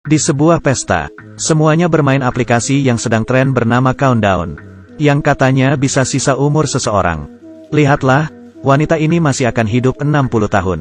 Di sebuah pesta, semuanya bermain aplikasi yang sedang tren bernama Countdown, yang katanya bisa sisa umur seseorang. Lihatlah, wanita ini masih akan hidup 60 tahun.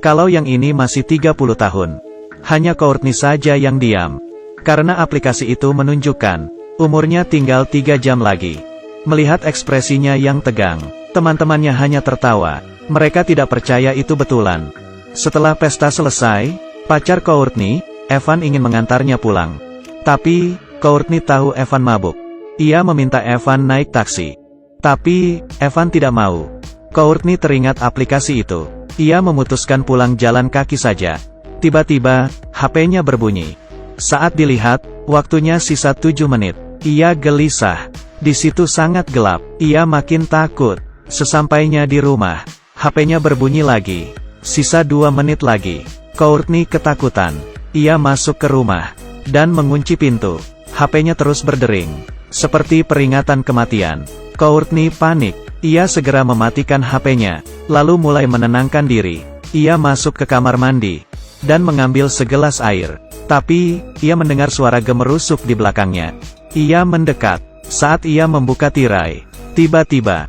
Kalau yang ini masih 30 tahun. Hanya Courtney saja yang diam. Karena aplikasi itu menunjukkan, umurnya tinggal 3 jam lagi. Melihat ekspresinya yang tegang, teman-temannya hanya tertawa. Mereka tidak percaya itu betulan. Setelah pesta selesai, pacar Courtney, Evan ingin mengantarnya pulang. Tapi, Courtney tahu Evan mabuk. Ia meminta Evan naik taksi. Tapi, Evan tidak mau. Courtney teringat aplikasi itu. Ia memutuskan pulang jalan kaki saja. Tiba-tiba, HP-nya berbunyi. Saat dilihat, waktunya sisa 7 menit. Ia gelisah. Di situ sangat gelap. Ia makin takut. Sesampainya di rumah, HP-nya berbunyi lagi. Sisa 2 menit lagi. Courtney ketakutan. Ia masuk ke rumah dan mengunci pintu. HP-nya terus berdering, seperti peringatan kematian. Courtney panik. Ia segera mematikan HP-nya, lalu mulai menenangkan diri. Ia masuk ke kamar mandi dan mengambil segelas air. Tapi, ia mendengar suara gemerusuk di belakangnya. Ia mendekat. Saat ia membuka tirai, tiba-tiba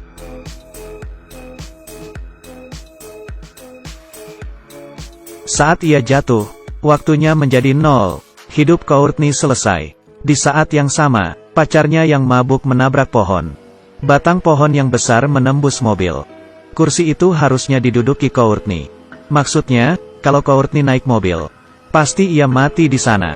saat ia jatuh, waktunya menjadi 0. Hidup Courtney selesai. Di saat yang sama, pacarnya yang mabuk menabrak pohon. Batang pohon yang besar menembus mobil. Kursi itu harusnya diduduki Courtney. Maksudnya, kalau Courtney naik mobil, pasti ia mati di sana.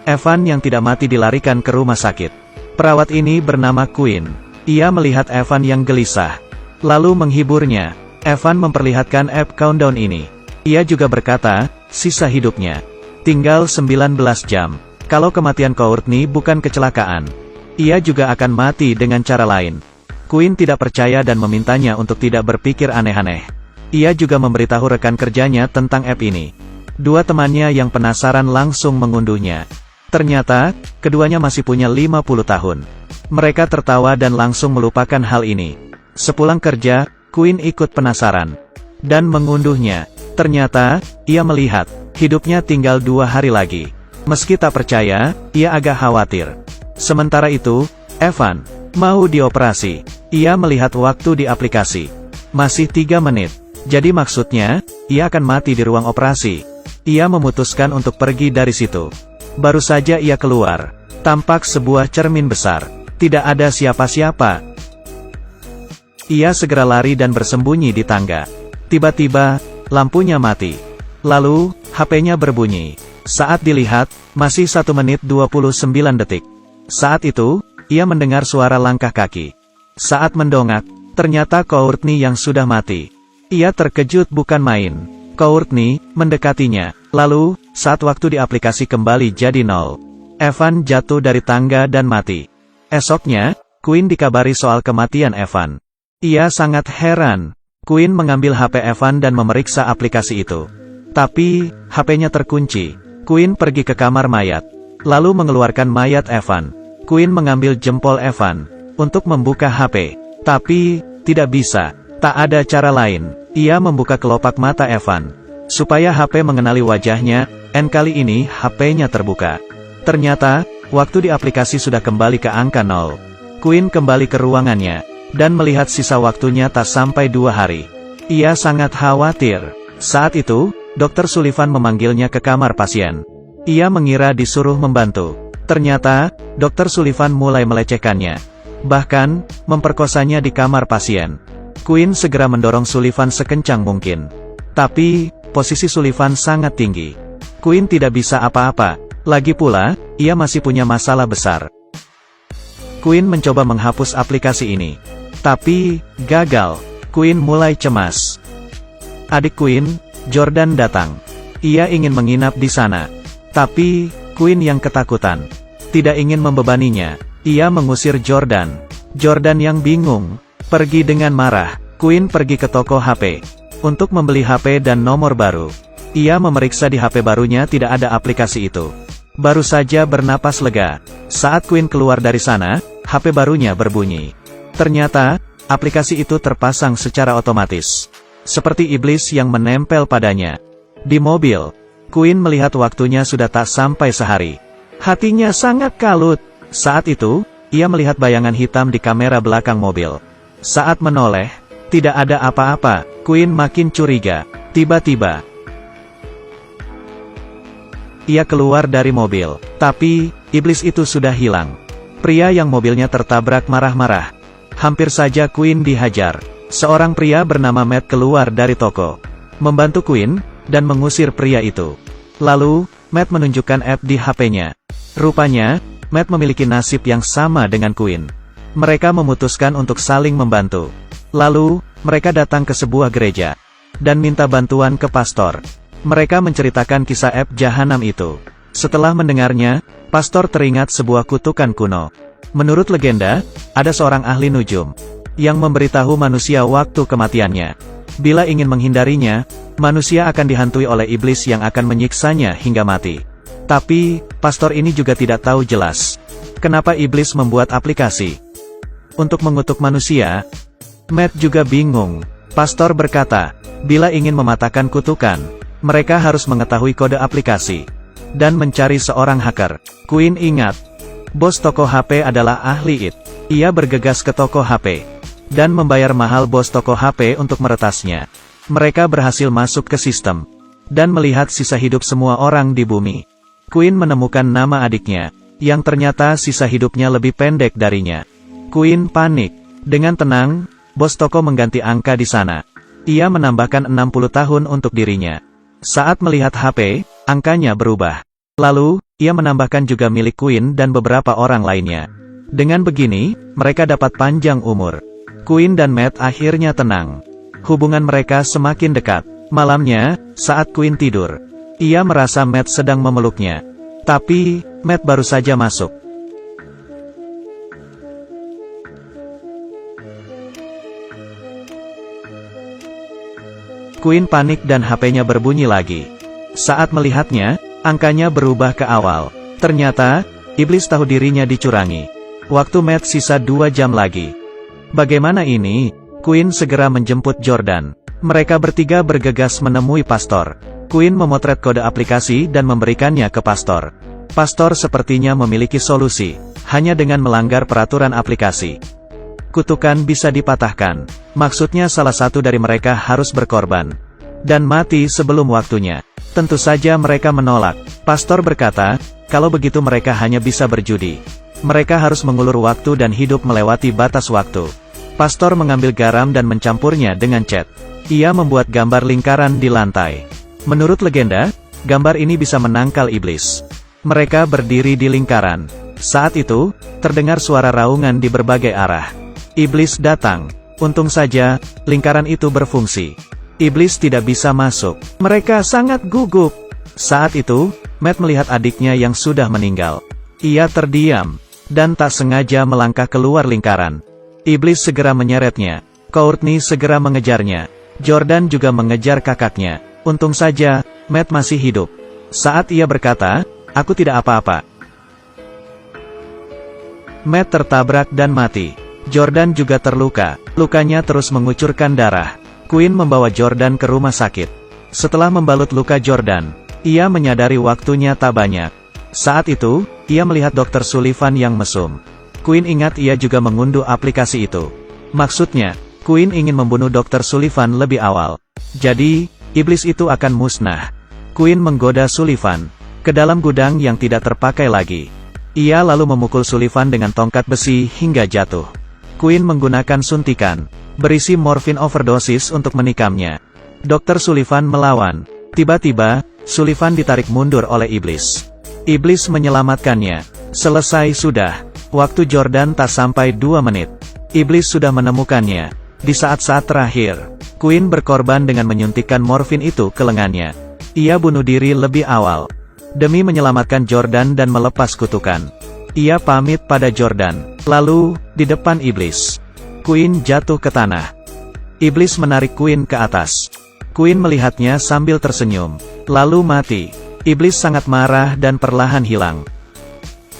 Evan yang tidak mati dilarikan ke rumah sakit. Perawat ini bernama Quinn. Ia melihat Evan yang gelisah, lalu menghiburnya. Evan memperlihatkan app Countdown ini. Ia juga berkata, sisa hidupnya tinggal 19 jam. Kalau kematian Courtney bukan kecelakaan, ia juga akan mati dengan cara lain. Quinn tidak percaya dan memintanya untuk tidak berpikir aneh-aneh. Ia juga memberitahu rekan kerjanya tentang app ini. Dua temannya yang penasaran langsung mengunduhnya. Ternyata, keduanya masih punya 50 tahun. Mereka tertawa dan langsung melupakan hal ini. Sepulang kerja, Quinn ikut penasaran dan mengunduhnya. Ternyata, ia melihat, hidupnya tinggal 2 hari lagi. Meski tak percaya, ia agak khawatir. Sementara itu, Evan mau dioperasi. Ia melihat waktu di aplikasi. Masih 3 menit. Jadi maksudnya, ia akan mati di ruang operasi. Ia memutuskan untuk pergi dari situ. Baru saja ia keluar, tampak sebuah cermin besar. Tidak ada siapa-siapa. Ia segera lari dan bersembunyi di tangga. Tiba-tiba, lampunya mati. Lalu, HP-nya berbunyi. Saat dilihat, masih 1 menit 29 detik. Saat itu, ia mendengar suara langkah kaki. Saat mendongak, ternyata Courtney yang sudah mati. Ia terkejut bukan main. Courtney mendekatinya. Lalu, saat waktu di aplikasi kembali jadi 0. Evan jatuh dari tangga dan mati. Esoknya, Quinn dikabari soal kematian Evan. Ia sangat heran. Quinn mengambil HP Evan dan memeriksa aplikasi itu. Tapi, HP-nya terkunci. Quinn pergi ke kamar mayat, lalu mengeluarkan mayat Evan. Quinn mengambil jempol Evan untuk membuka HP. Tapi, tidak bisa. Tak ada cara lain. Ia membuka kelopak mata Evan supaya HP mengenali wajahnya, dan kali ini HP-nya terbuka. Ternyata, waktu di aplikasi sudah kembali ke angka 0. Quinn kembali ke ruangannya, dan melihat sisa waktunya tak sampai 2 hari. Ia sangat khawatir. Saat itu, Dr. Sullivan memanggilnya ke kamar pasien. Ia mengira disuruh membantu. Ternyata, Dr. Sullivan mulai melecehkannya. Bahkan, memperkosanya di kamar pasien. Quinn segera mendorong Sullivan sekencang mungkin. Tapi, posisi Sullivan sangat tinggi. Quinn tidak bisa apa-apa. Lagi pula, ia masih punya masalah besar. Quinn mencoba menghapus aplikasi ini. Tapi, gagal. Quinn mulai cemas. Adik Quinn, Jordan datang. Ia ingin menginap di sana. Tapi, Quinn yang ketakutan. Tidak ingin membebaninya. Ia mengusir Jordan. Jordan yang bingung. Pergi dengan marah. Quinn pergi ke toko HP untuk membeli HP dan nomor baru. Ia memeriksa di HP barunya tidak ada aplikasi itu. Baru saja bernapas lega. Saat Quinn keluar dari sana, HP barunya berbunyi. Ternyata, aplikasi itu terpasang secara otomatis. Seperti iblis yang menempel padanya. Di mobil, Queen melihat waktunya sudah tak sampai sehari. Hatinya sangat kalut. Saat itu, ia melihat bayangan hitam di kamera belakang mobil. Saat menoleh, tidak ada apa-apa. Queen makin curiga. Tiba-tiba, ia keluar dari mobil. Tapi, iblis itu sudah hilang. Pria yang mobilnya tertabrak marah-marah. Hampir saja Queen dihajar. Seorang pria bernama Matt keluar dari toko, membantu Queen, dan mengusir pria itu. Lalu, Matt menunjukkan app di HP-nya. Rupanya, Matt memiliki nasib yang sama dengan Queen. Mereka memutuskan untuk saling membantu. Lalu, mereka datang ke sebuah gereja, dan minta bantuan ke pastor. Mereka menceritakan kisah app jahanam itu. Setelah mendengarnya, pastor teringat sebuah kutukan kuno. Menurut legenda, ada seorang ahli nujum, yang memberitahu manusia waktu kematiannya. Bila ingin menghindarinya, manusia akan dihantui oleh iblis yang akan menyiksanya hingga mati. Tapi, pastor ini juga tidak tahu jelas kenapa iblis membuat aplikasi untuk mengutuk manusia. Matt juga bingung. Pastor berkata, bila ingin mematahkan kutukan, mereka harus mengetahui kode aplikasi dan mencari seorang hacker. Queen ingat, bos toko HP adalah ahli IT. Ia bergegas ke toko HP dan membayar mahal bos toko HP untuk meretasnya. Mereka berhasil masuk ke sistem dan melihat sisa hidup semua orang di bumi. Queen menemukan nama adiknya, yang ternyata sisa hidupnya lebih pendek darinya. Queen panik. Dengan tenang, bos toko mengganti angka di sana. Ia menambahkan 60 tahun untuk dirinya. Saat melihat HP, angkanya berubah. Lalu, ia menambahkan juga milik Queen dan beberapa orang lainnya. Dengan begini, mereka dapat panjang umur. Queen dan Matt akhirnya tenang. Hubungan mereka semakin dekat. Malamnya, saat Queen tidur, ia merasa Matt sedang memeluknya. Tapi, Matt baru saja masuk. Queen panik dan HP-nya berbunyi lagi. Saat melihatnya, angkanya berubah ke awal. Ternyata, iblis tahu dirinya dicurangi. Waktu Matt sisa 2 jam lagi. Bagaimana ini? Queen segera menjemput Jordan. Mereka bertiga bergegas menemui pastor. Queen memotret kode aplikasi dan memberikannya ke pastor. Pastor sepertinya memiliki solusi, hanya dengan melanggar peraturan aplikasi. Kutukan bisa dipatahkan. Maksudnya salah satu dari mereka harus berkorban dan mati sebelum waktunya. Tentu saja mereka menolak. Pastor berkata, kalau begitu mereka hanya bisa berjudi. Mereka harus mengulur waktu dan hidup melewati batas waktu. Pastor mengambil garam dan mencampurnya dengan cat. Ia membuat gambar lingkaran di lantai. Menurut legenda, gambar ini bisa menangkal iblis. Mereka berdiri di lingkaran. Saat itu, terdengar suara raungan di berbagai arah. Iblis datang. Untung saja, lingkaran itu berfungsi. Iblis tidak bisa masuk. Mereka sangat gugup. Saat itu, Matt melihat adiknya yang sudah meninggal. Ia terdiam, dan tak sengaja melangkah keluar lingkaran. Iblis segera menyeretnya. Courtney segera mengejarnya. Jordan juga mengejar kakaknya. Untung saja, Matt masih hidup. Saat ia berkata, aku tidak apa-apa. Matt tertabrak dan mati. Jordan juga terluka. Lukanya terus mengucurkan darah. Queen membawa Jordan ke rumah sakit. Setelah membalut luka Jordan, ia menyadari waktunya tak banyak. Saat itu, ia melihat Dr. Sullivan yang mesum. Queen ingat ia juga mengunduh aplikasi itu. Maksudnya, Queen ingin membunuh Dr. Sullivan lebih awal. Jadi, iblis itu akan musnah. Queen menggoda Sullivan ke dalam gudang yang tidak terpakai lagi. Ia lalu memukul Sullivan dengan tongkat besi hingga jatuh. Queen menggunakan suntikan berisi morfin overdosis untuk menikamnya. Dr. Sullivan melawan. Tiba-tiba, Sullivan ditarik mundur oleh iblis. Iblis menyelamatkannya. Selesai sudah. Waktu Jordan tak sampai 2 menit. Iblis sudah menemukannya. Di saat-saat terakhir, Queen berkorban dengan menyuntikkan morfin itu ke lengannya. Ia bunuh diri lebih awal demi menyelamatkan Jordan dan melepas kutukan. Ia pamit pada Jordan. Lalu, di depan iblis, Queen jatuh ke tanah. Iblis menarik Queen ke atas. Queen melihatnya sambil tersenyum. Lalu mati. Iblis sangat marah dan perlahan hilang.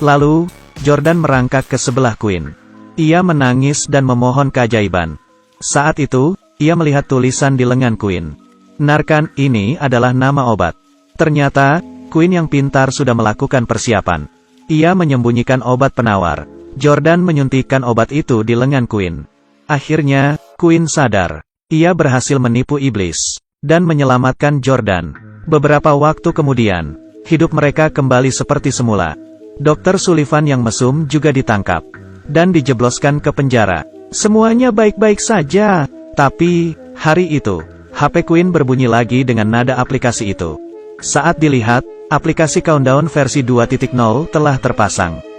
Lalu, Jordan merangkak ke sebelah Queen. Ia menangis dan memohon keajaiban. Saat itu, ia melihat tulisan di lengan Queen. Narcan, ini adalah nama obat. Ternyata, Quinn yang pintar sudah melakukan persiapan. Ia menyembunyikan obat penawar. Jordan menyuntikkan obat itu di lengan Quinn. Akhirnya, Quinn sadar. Ia berhasil menipu iblis dan menyelamatkan Jordan. Beberapa waktu kemudian, hidup mereka kembali seperti semula. Dr. Sullivan yang mesum juga ditangkap dan dijebloskan ke penjara. Semuanya baik-baik saja. Tapi, hari itu, HP Quinn berbunyi lagi dengan nada aplikasi itu. Saat dilihat, aplikasi Countdown versi 2.0 telah terpasang.